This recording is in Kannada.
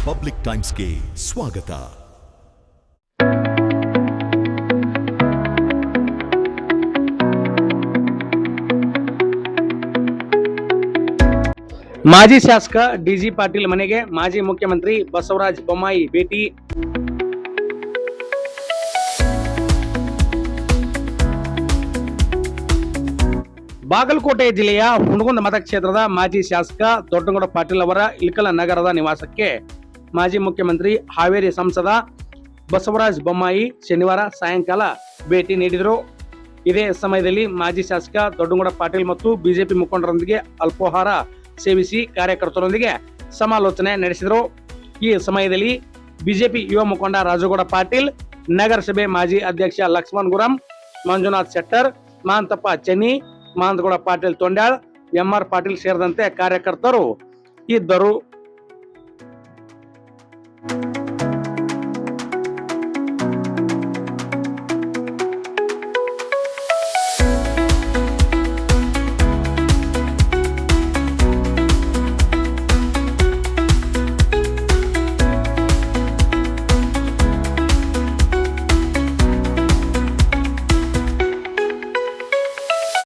ಪಬ್ಲಿಕ್ ಟೈಮ್ಸ್ಗೆ ಸ್ವಾಗತ. ಮಾಜಿ ಶಾಸಕ ಡಿಜಿ ಪಾಟೀಲ್ ಮನೆಗೆ ಮಾಜಿ ಮುಖ್ಯಮಂತ್ರಿ ಬಸವರಾಜ ಬೊಮ್ಮಾಯಿ ಭೇಟಿ. ಬಾಗಲಕೋಟೆ ಜಿಲ್ಲೆಯ ಹುನಗುಂದ ಮತಕ್ಷೇತ್ರದ ಮಾಜಿ ಶಾಸಕ ದೊಡ್ಡಗೌಡ ಪಾಟೀಲ್ ಅವರ ಇಳಕಲ್ಲ ನಗರದ ನಿವಾಸಕ್ಕೆ ಮಾಜಿ ಮುಖ್ಯಮಂತ್ರಿ ಹಾವೇರಿ ಸಂಸದ ಬಸವರಾಜ ಬೊಮ್ಮಾಯಿ ಶನಿವಾರ ಸಾಯಂಕಾಲ ಭೇಟಿ ನೀಡಿದರು. ಇದೇ ಸಮಯದಲ್ಲಿ ಮಾಜಿ ಶಾಸಕ ದೊಡ್ಡಗೌಡ ಪಾಟೀಲ್ ಮತ್ತು ಬಿಜೆಪಿ ಮುಖಂಡರೊಂದಿಗೆ ಅಲ್ಪಾಹಾರ ಸೇವಿಸಿ ಕಾರ್ಯಕರ್ತರೊಂದಿಗೆ ಸಮಾಲೋಚನೆ ನಡೆಸಿದರು. ಈ ಸಮಯದಲ್ಲಿ ಬಿಜೆಪಿ ಯುವ ಮುಖಂಡ ರಾಜಗೌಡ ಪಾಟೀಲ್, ನಗರಸಭೆ ಮಾಜಿ ಅಧ್ಯಕ್ಷ ಲಕ್ಷ್ಮಣ್ ಗುರಂ, ಮಂಜುನಾಥ್ ಶೆಟ್ಟರ್, ಮಾಂತಪ್ಪ ಚೆನ್ನಿ, ಮಾಂತಗೌಡ ಪಾಟೀಲ್ ತೊಂಡ್ಯಾಳ್, ಎಂಆರ್ ಪಾಟೀಲ್ ಸೇರಿದಂತೆ ಕಾರ್ಯಕರ್ತರು ಇದ್ದರು.